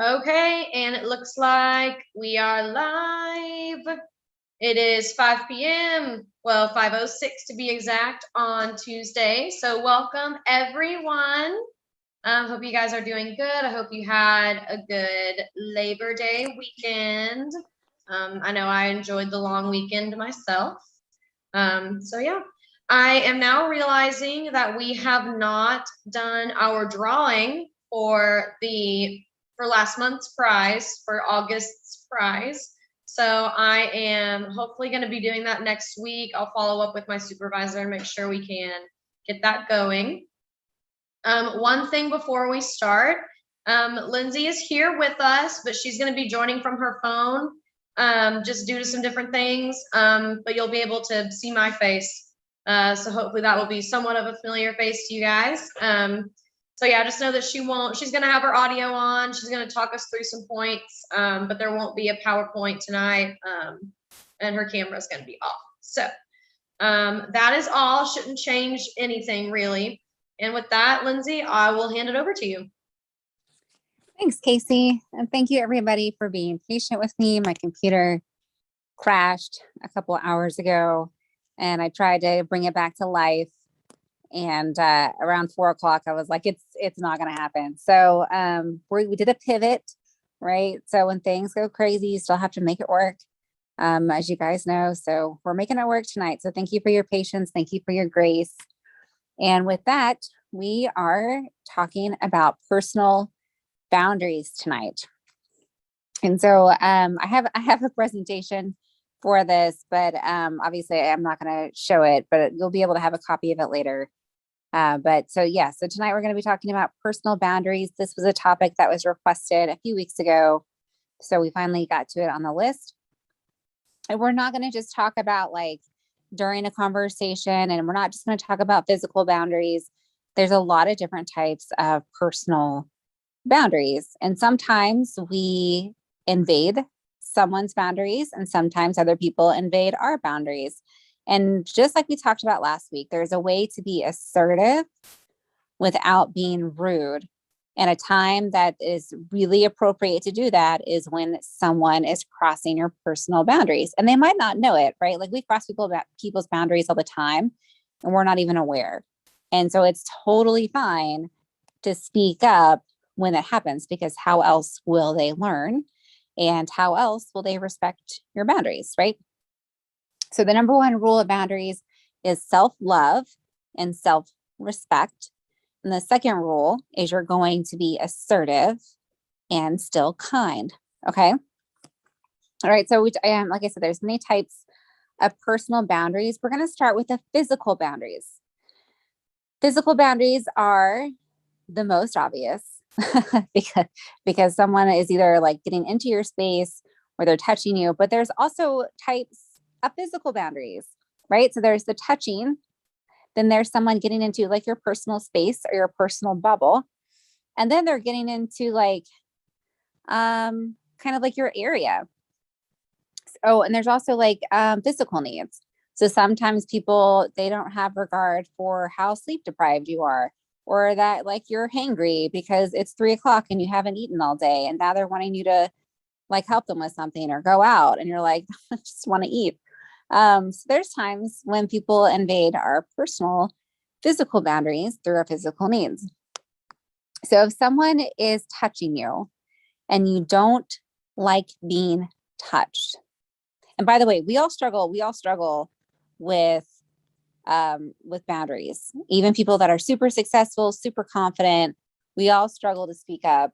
Okay, and it looks like we are live. It is 5 p.m. Well, 5:06 to be exact on Tuesday. So welcome everyone. Hope you guys are doing good. I hope you had a good Labor Day weekend. I know I enjoyed the long weekend myself. So yeah, I am now realizing that we have not done our drawing for last month's prize, for August's prize. So I am hopefully going to be doing that next week. I'll follow up with my supervisor and make sure we can get that going. One thing before we start, Lindsay is here with us, but she's going to be joining from her phone, just due to some different things. But you'll be able to see my face. So hopefully that will be somewhat of a familiar face to you guys. So yeah, just know that she's going to have her audio on. She's going to talk us through some points, but there won't be a PowerPoint tonight. And her camera is going to be off. So that is all. Shouldn't change anything really. And with that, Lindsay, I will hand it over to you. Thanks, Casey. And thank you everybody for being patient with me. My computer crashed a couple of hours ago and I tried to bring it back to life. And around 4 o'clock, I was like, it's not going to happen. So we did a pivot, right? So when things go crazy, you still have to make it work, as you guys know. So we're making it work tonight. So thank you for your patience. Thank you for your grace. And with that, we are talking about personal boundaries tonight. And so I have a presentation for this, but obviously I'm not going to show it, but you'll be able to have a copy of it later. So tonight we're going to be talking about personal boundaries. This was a topic that was requested a few weeks ago, so we finally got to it on the list. And we're not going to just talk about like during a conversation, and we're not just going to talk about physical boundaries. There's a lot of different types of personal boundaries, and sometimes we invade someone's boundaries and sometimes other people invade our boundaries. And just like we talked about last week, there's a way to be assertive without being rude. And a time that is really appropriate to do that is when someone is crossing your personal boundaries, and they might not know it, right? Like we cross people's boundaries all the time and we're not even aware. And so it's totally fine to speak up when it happens, because how else will they learn? And how else will they respect your boundaries, right? So the number one rule of boundaries is self-love and self-respect. And the second rule is you're going to be assertive and still kind. Okay. All right. So like I said, there's many types of personal boundaries. We're going to start with the physical boundaries. Physical boundaries are the most obvious because someone is either like getting into your space or they're touching you, but there's also types of physical boundaries, right? So there's the touching. Then there's someone getting into like your personal space or your personal bubble. And then they're getting into like, kind of like your area. Oh, and there's also like physical needs. So sometimes people, they don't have regard for how sleep deprived you are, or that like you're hangry because it's 3 o'clock and you haven't eaten all day. And now they're wanting you to like help them with something or go out. And you're like, I just want to eat. So there's times when people invade our personal physical boundaries through our physical needs. So if someone is touching you and you don't like being touched, and by the way, we all struggle with boundaries. Even people that are super successful, super confident, we all struggle to speak up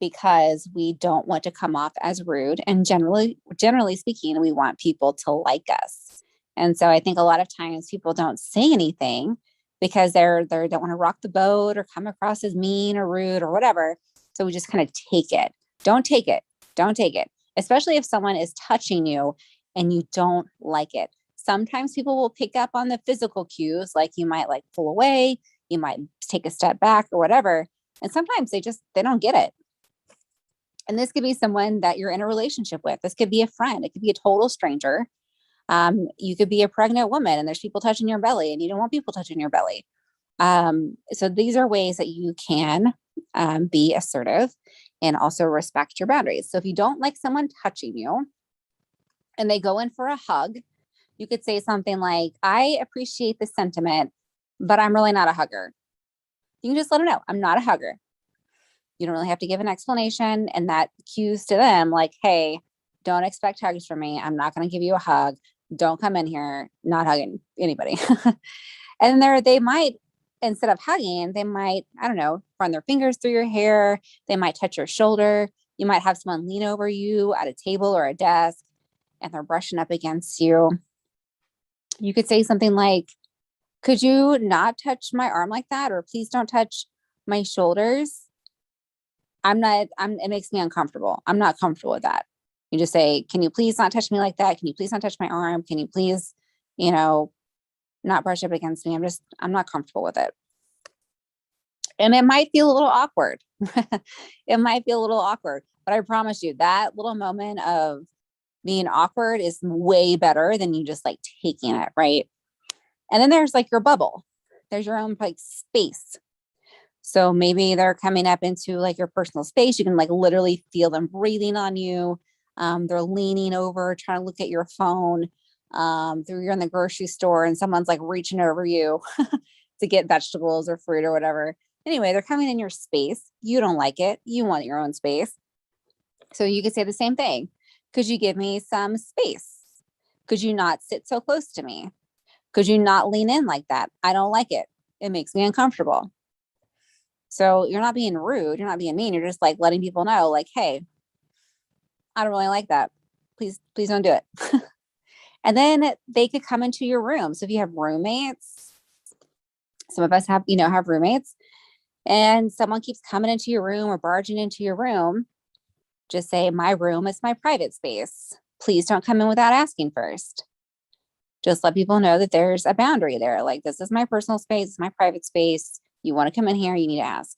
because we don't want to come off as rude. And generally speaking, we want people to like us. And so I think a lot of times people don't say anything because they don't want to rock the boat or come across as mean or rude or whatever. So we just kind of take it. Don't take it. Don't take it. Especially if someone is touching you and you don't like it. Sometimes people will pick up on the physical cues, like you might like pull away, you might take a step back or whatever. And sometimes they don't get it. And this could be someone that you're in a relationship with. This could be a friend. It could be a total stranger. You could be a pregnant woman and there's people touching your belly and you don't want people touching your belly. So these are ways that you can be assertive and also respect your boundaries. So if you don't like someone touching you and they go in for a hug, you could say something like, I appreciate the sentiment, but I'm really not a hugger. You can just let them know, I'm not a hugger. You don't really have to give an explanation, and that cues to them like, hey, don't expect hugs from me. I'm not going to give you a hug. Don't come in here not hugging anybody. And they might, instead of hugging, they might, I don't know, run their fingers through your hair. They might touch your shoulder. You might have someone lean over you at a table or a desk and they're brushing up against you. You could say something like, could you not touch my arm like that? Or please don't touch my shoulders. It makes me uncomfortable. I'm not comfortable with that. You just say, can you please not touch me like that? Can you please not touch my arm? Can you please, not brush up against me? I'm not comfortable with it. And it might feel a little awkward. It might feel a little awkward, but I promise you that little moment of being awkward is way better than you just like taking it, right? And then there's like your bubble. There's your own like space. So maybe they're coming up into like your personal space. You can like literally feel them breathing on you. They're leaning over, trying to look at your phone. You're in the grocery store and someone's like reaching over you to get vegetables or fruit or whatever. Anyway, they're coming in your space. You don't like it. You want your own space. So you could say the same thing. Could you give me some space? Could you not sit so close to me? Could you not lean in like that? I don't like it. It makes me uncomfortable. So you're not being rude. You're not being mean. You're just like letting people know like, hey, I don't really like that. Please don't do it. And then they could come into your room. So if you have roommates, some of us have roommates, and someone keeps coming into your room or barging into your room, just say, my room is my private space. Please don't come in without asking first. Just let people know that there's a boundary there. Like, this is my personal space, it's my private space. You want to come in here, you need to ask.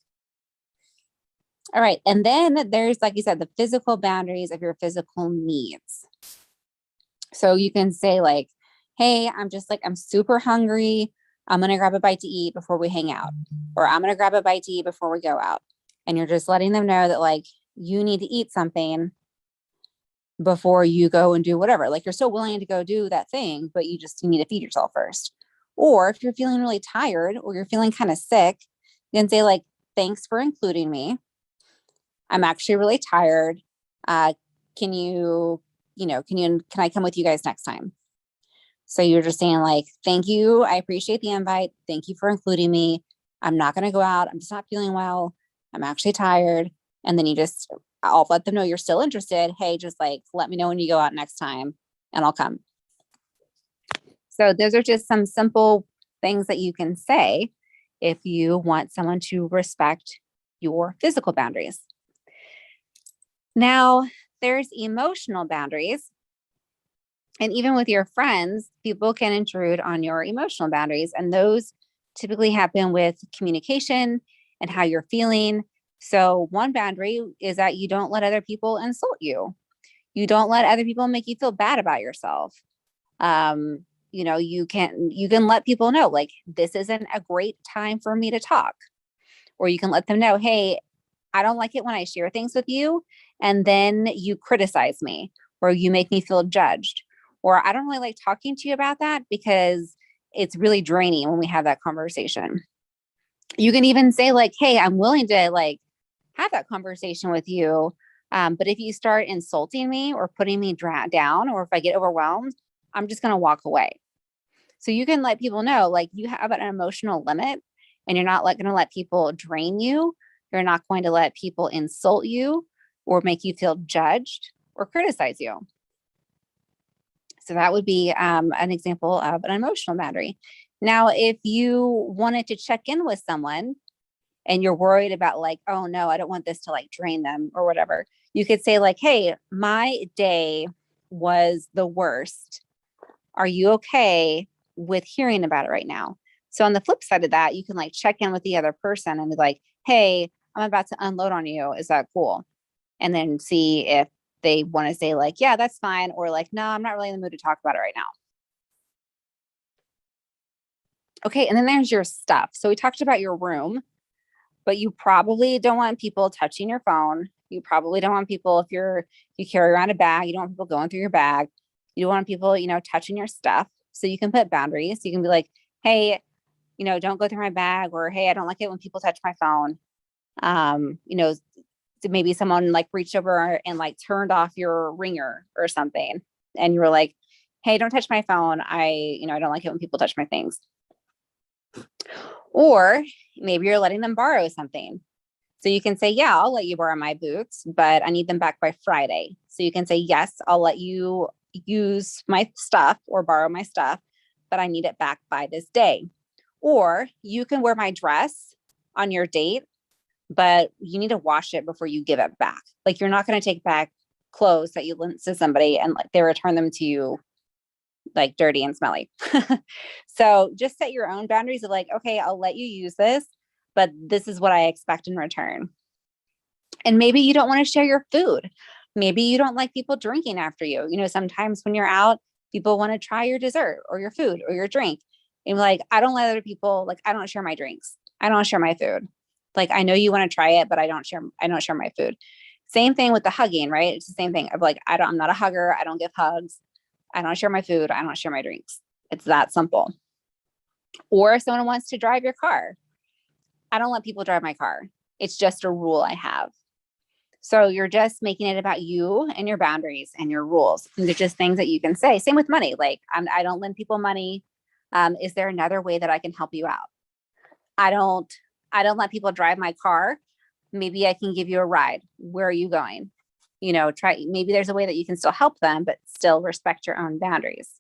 All right. And then there's, like you said, the physical boundaries of your physical needs. So you can say like, hey, I'm super hungry. I'm going to grab a bite to eat before we hang out, or I'm going to grab a bite to eat before we go out. And you're just letting them know that like, you need to eat something before you go and do whatever. Like, you're still willing to go do that thing, but you need to feed yourself first. Or if you're feeling really tired or you're feeling kind of sick, you can say like, thanks for including me. I'm actually really tired. Can I come with you guys next time? So you're just saying like, thank you. I appreciate the invite. Thank you for including me. I'm not going to go out. I'm just not feeling well. I'm actually tired. And then I'll let them know you're still interested. Hey, just like, let me know when you go out next time and I'll come. So those are just some simple things that you can say if you want someone to respect your physical boundaries. Now, there's emotional boundaries. And even with your friends, people can intrude on your emotional boundaries. And those typically happen with communication and how you're feeling. So one boundary is that you don't let other people insult you. You don't let other people make you feel bad about yourself. You can let people know like, this isn't a great time for me to talk. Or you can let them know, hey, I don't like it when I share things with you and then you criticize me or you make me feel judged. Or I don't really like talking to you about that because it's really draining when we have that conversation. You can even say like, hey, I'm willing to like have that conversation with you. But if you start insulting me or putting me down, or if I get overwhelmed, I'm just going to walk away. So you can let people know like you have an emotional limit and you're not going to let people drain you. You're not going to let people insult you or make you feel judged or criticize you. So that would be an example of an emotional boundary. Now, if you wanted to check in with someone and you're worried about like, oh no, I don't want this to like drain them or whatever, you could say like, hey, my day was the worst. Are you okay with hearing about it right now? So on the flip side of that, you can like check in with the other person and be like, hey, I'm about to unload on you. Is that cool? And then see if they want to say like, yeah, that's fine. Or like, no, I'm not really in the mood to talk about it right now. Okay. And then there's your stuff. So we talked about your room, but you probably don't want people touching your phone You probably don't want people, if you carry around a bag, you don't want people going through your bag. You don't want people, touching your stuff. So you can put boundaries. You can be like, hey, don't go through my bag, or hey, I don't like it when people touch my phone. So maybe someone like reached over and like turned off your ringer or something. And you were like, hey, don't touch my phone. I don't like it when people touch my things. Or maybe you're letting them borrow something. So you can say, yeah, I'll let you borrow my boots, but I need them back by Friday. So you can say, yes, I'll let you use my stuff or borrow my stuff, but I need it back by this day. Or you can wear my dress on your date, but you need to wash it before you give it back. Like, you're not going to take back clothes that you lent to somebody and like they return them to you like dirty and smelly. So just set your own boundaries of like, okay, I'll let you use this, but this is what I expect in return. And maybe you don't want to share your food. Maybe you don't like people drinking after you. Sometimes when you're out, people want to try your dessert or your food or your drink. And like, I don't let other people, like, I don't share my drinks. I don't share my food. Like, I know you want to try it, but I don't share my food. Same thing with the hugging, right? It's the same thing of like, I'm not a hugger. I don't give hugs. I don't share my food. I don't share my drinks. It's that simple. Or if someone wants to drive your car, I don't let people drive my car. It's just a rule I have. So you're just making it about you and your boundaries and your rules. And they're just things that you can say. Same with money. Like, I don't lend people money. Is there another way that I can help you out? I don't let people drive my car. Maybe I can give you a ride. Where are you going? Maybe there's a way that you can still help them, but still respect your own boundaries.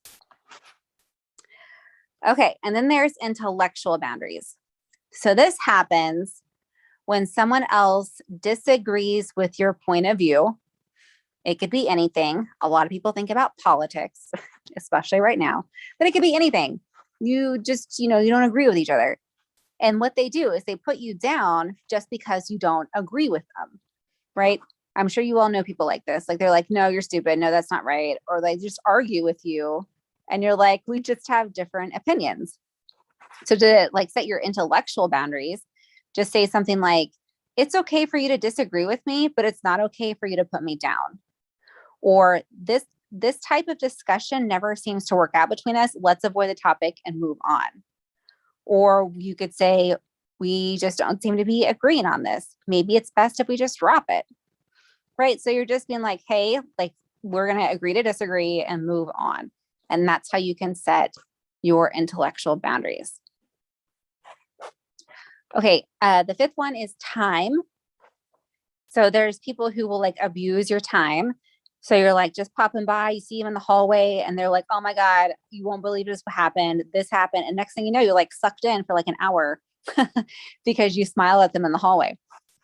Okay. And then there's intellectual boundaries. So this happens when someone else disagrees with your point of view. It could be anything. A lot of people think about politics, especially right now, but it could be anything. You just, you don't agree with each other. And what they do is they put you down just because you don't agree with them, right? I'm sure you all know people like this. Like, they're like, no, you're stupid. No, that's not right. Or they just argue with you and you're like, we just have different opinions. So to like set your intellectual boundaries, just say something like, it's okay for you to disagree with me, but it's not okay for you to put me down. Or this type of discussion never seems to work out between us. Let's avoid the topic and move on. Or you could say, we just don't seem to be agreeing on this. Maybe it's best if we just drop it. Right. So you're just being like, hey, like, we're going to agree to disagree and move on. And that's how you can set your intellectual boundaries. Okay. The fifth one is time. So there's people who will like abuse your time. So you're like just popping by, you see them in the hallway and they're like, oh my God, you won't believe this happened. This happened. And next thing you know, you're like sucked in for like an hour because you smile at them in the hallway.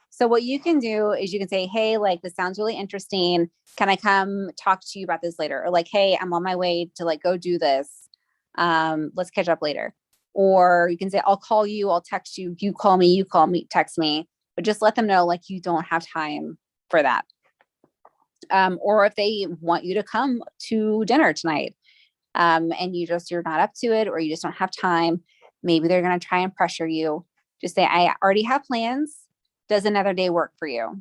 So what you can do is you can say, hey, like, this sounds really interesting. Can I come talk to you about this later? Or like, hey, I'm on my way to like go do this. Let's catch up later. Or you can say, I'll call you, I'll text you, you call me, text me, but just let them know like you don't have time for that. Or if they want you to come to dinner tonight, and you're not up to it, or you just don't have time, maybe they're going to try and pressure you. Just say, I already have plans. Does another day work for you?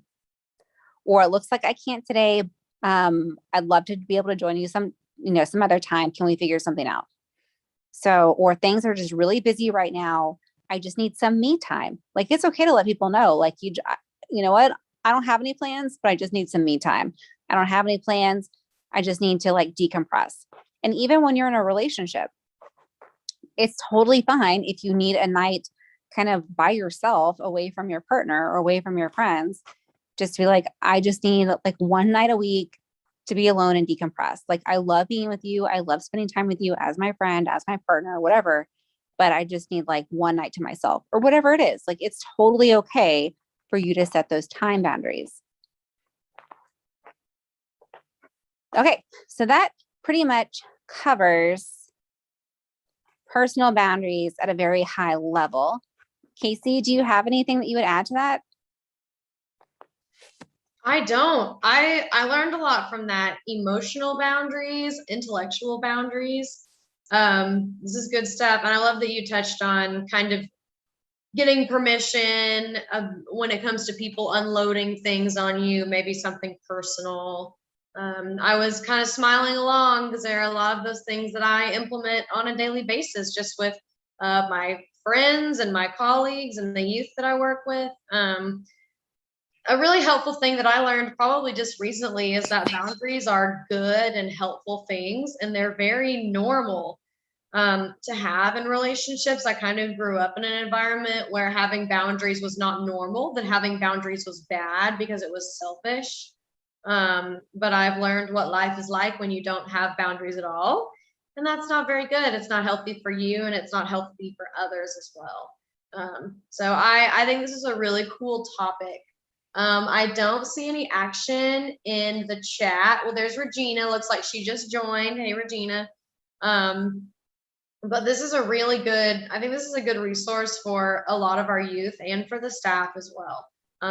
Or it looks like I can't today. I'd love to be able to join you some other time. Can we figure something out? So, or things are just really busy right now. I just need some me time. Like, it's okay to let people know, like, you know what? I don't have any plans, but I just need some me time. I don't have any plans. I just need to like decompress. And even when you're in a relationship, it's totally fine if you need a night kind of by yourself, away from your partner or away from your friends, just to be like, I just need like one night a week to be alone and decompress. Like, I love being with you. I love spending time with you as my friend, as my partner, whatever, but I just need like one night to myself or whatever it is. Like, it's totally okay for you to set those time boundaries. Okay. So that pretty much covers personal boundaries at a very high level. Casey, do you have anything that you would add to that? I don't. I learned a lot from that. Emotional boundaries, intellectual boundaries. This is good stuff. And I love that you touched on kind of getting permission when it comes to people unloading things on you, maybe something personal. I was kind of smiling along because there are a lot of those things that I implement on a daily basis just with my friends and my colleagues and the youth that I work with. A really helpful thing that I learned probably just recently is that boundaries are good and helpful things, and they're very normal to have in relationships. I kind of grew up in an environment where having boundaries was not normal, that having boundaries was bad because it was selfish. But I've learned what life is like when you don't have boundaries at all. And that's not very good. It's not healthy for you, and it's not healthy for others as well. So I think this is a really cool topic. I don't see any action in the chat. Well, there's Regina. Looks like she just joined. Hey, Regina. But this is a really good, I think this is a good resource for a lot of our youth and for the staff as well,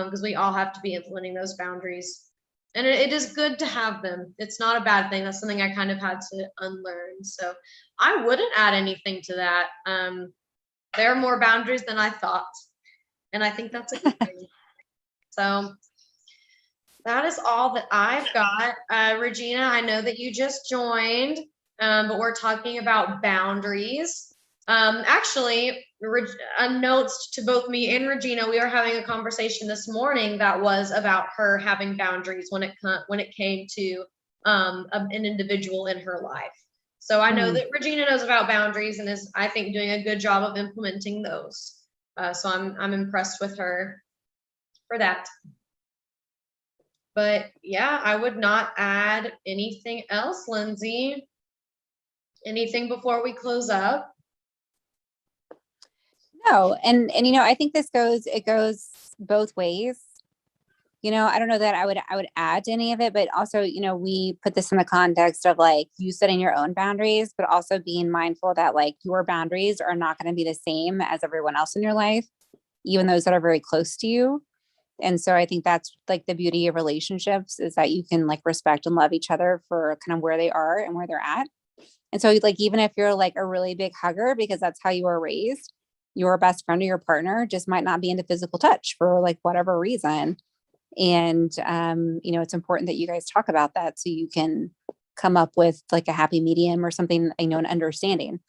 because we all have to be implementing those boundaries. And it is good to have them. It's not a bad thing. That's something I kind of had to unlearn. So I wouldn't add anything to that. There are more boundaries than I thought. And I think that's a good thing. So that is all that I've got. Regina, I know that you just joined, but we're talking about boundaries. Actually, unbeknownst to both me and Regina, we were having a conversation this morning that was about her having boundaries when it came to an individual in her life. So I know that Regina knows about boundaries and is, I think, doing a good job of implementing those. So I'm impressed with her for that. But yeah, I would not add anything else, Lindsay. Anything before we close up? No, and I think it goes both ways. I don't know that I would add to any of it, but also, we put this in the context of like you setting your own boundaries, but also being mindful that like your boundaries are not going to be the same as everyone else in your life, even those that are very close to you. And so I think that's like the beauty of relationships is that you can like respect and love each other for kind of where they are and where they're at. And so like, even if you're like a really big hugger, because that's how you were raised, your best friend or your partner just might not be into physical touch for like whatever reason. And, it's important that you guys talk about that so you can come up with like a happy medium or something, an understanding.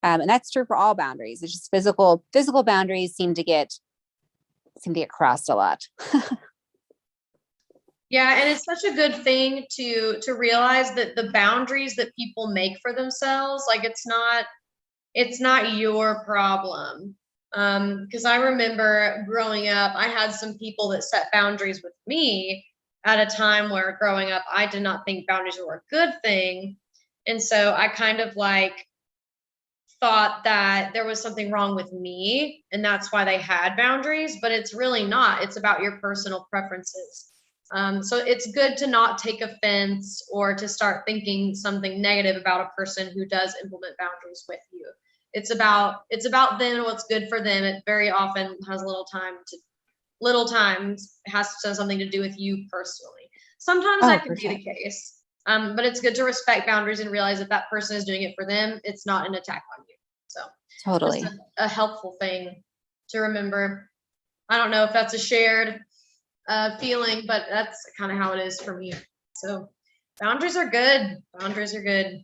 And that's true for all boundaries. It's just physical boundaries seem to get crossed a lot. Yeah, and it's such a good thing to realize that the boundaries that people make for themselves, like it's not your problem. Because I remember growing up, I had some people that set boundaries with me at a time where growing up, I did not think boundaries were a good thing. And so I kind of like thought that there was something wrong with me and that's why they had boundaries, but it's really not. It's about your personal preferences. So it's good to not take offense or to start thinking something negative about a person who does implement boundaries with you. It's about them and what's good for them. It very often has little times has something to do with you personally. Sometimes that can be the case. But it's good to respect boundaries and realize if that person is doing it for them, it's not an attack on you. So totally a helpful thing to remember. I don't know if that's a shared feeling, but that's kind of how it is for me. So boundaries are good. Boundaries are good.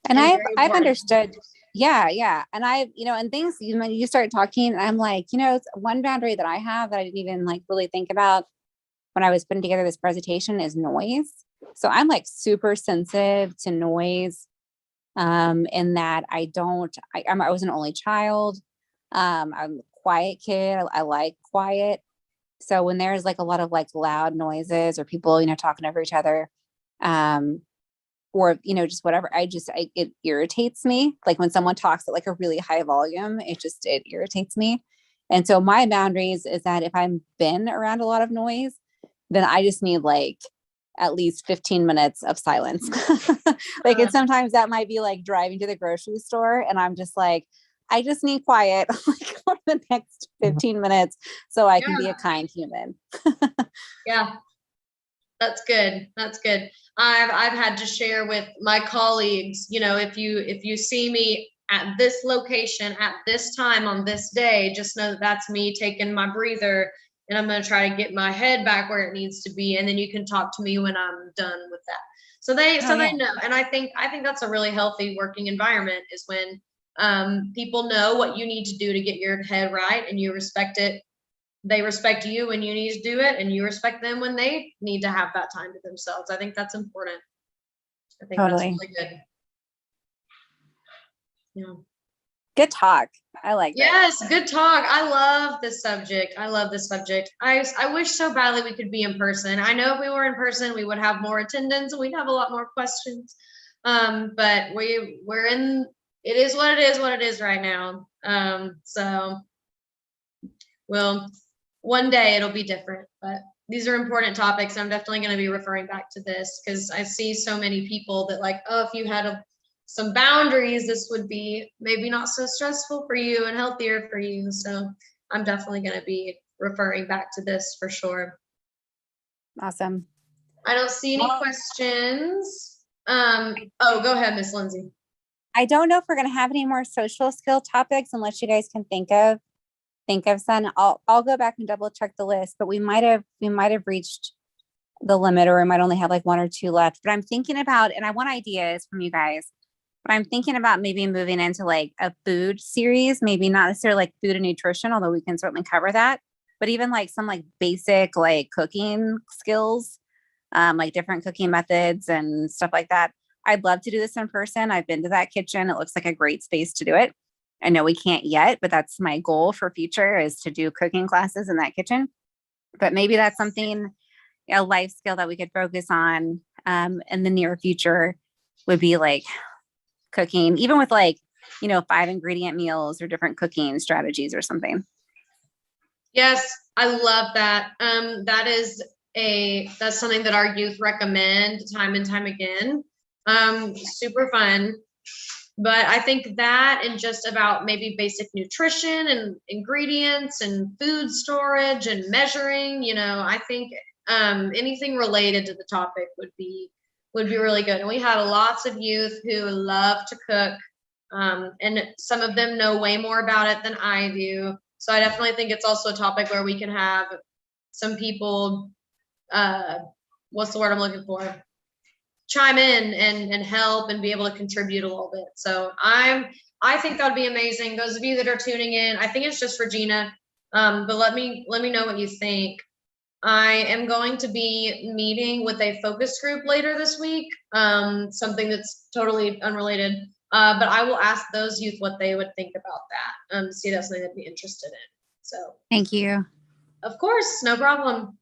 And I've understood. Yeah. And and things, when you start talking, I'm like, it's one boundary that I have that I didn't even like really think about when I was putting together this presentation is noise. So I'm like super sensitive to noise. In that I was an only child. I'm a quiet kid. I like quiet. So when there's like a lot of like loud noises or people, talking over each other, or, just whatever, it irritates me. Like when someone talks at like a really high volume, it irritates me. And so my boundaries is that if I've been around a lot of noise, then I just need like at least 15 minutes of silence. And sometimes that might be like driving to the grocery store and I'm just like, I just need quiet like for the next 15 minutes so I can be a kind human. Yeah. That's good. That's good. I've had to share with my colleagues, if you see me at this location at this time on this day. Just know that that's me taking my breather, and I'm going to try to get my head back where it needs to be. And then you can talk to me when I'm done with that. So they know. And I think that's a really healthy working environment, is when people know what you need to do to get your head right, and you respect it. They respect you when you need to do it, and you respect them when they need to have that time to themselves. I think that's important. I think that's really good. Yeah. Good talk. I like that. Yes, good talk. I love this subject. I wish so badly we could be in person. I know if we were in person, we would have more attendance and we'd have a lot more questions. But we're in, it is what it is right now. So well, one day it'll be different, but these are important topics. I'm definitely going to be referring back to this, because I see so many people that like, oh, if you had some boundaries, this would be maybe not so stressful for you and healthier for you. So I'm definitely going to be referring back to this for sure. Awesome. I don't see any questions. Oh, go ahead, Miss Lindsay. I don't know if we're going to have any more social skill topics unless you guys can think of some. I'll go back and double check the list, but we might have reached the limit, or we might only have like 1 or 2 left. But I'm thinking about, and I want ideas from you guys, but I'm thinking about maybe moving into like a food series, maybe not necessarily like food and nutrition, although we can certainly cover that, but even like some like basic like cooking skills, like different cooking methods and stuff like that. I'd love to do this in person. I've been to that kitchen. It looks like a great space to do it. I know we can't yet, but that's my goal for future, is to do cooking classes in that kitchen. But maybe that's something, a life skill that we could focus on in the near future, would be like cooking, even with like, 5 ingredient meals or different cooking strategies or something. Yes, I love that. That's something that our youth recommend time and time again. Super fun. But I think that, and just about maybe basic nutrition and ingredients and food storage and measuring, I think anything related to the topic would be really good. And we had lots of youth who love to cook, and some of them know way more about it than I do. So I definitely think it's also a topic where we can have some people, what's the word I'm looking for? Chime in and help and be able to contribute a little bit. So I think that would be amazing. Those of you that are tuning in, I think it's just Regina, but let me know what you think. I am going to be meeting with a focus group later this week, something that's totally unrelated. But I will ask those youth what they would think about that. See, that's something they'd be interested in. So thank you. Of course, no problem.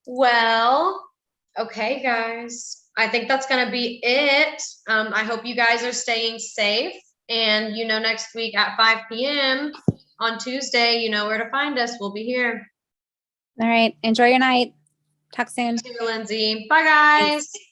Well, okay, guys, I think that's going to be it. I hope you guys are staying safe, and next week at 5 p.m. on Tuesday, you know where to find us. We'll be here. All right. Enjoy your night. Talk soon. Thank you, Lindsay. Bye, guys. Thanks.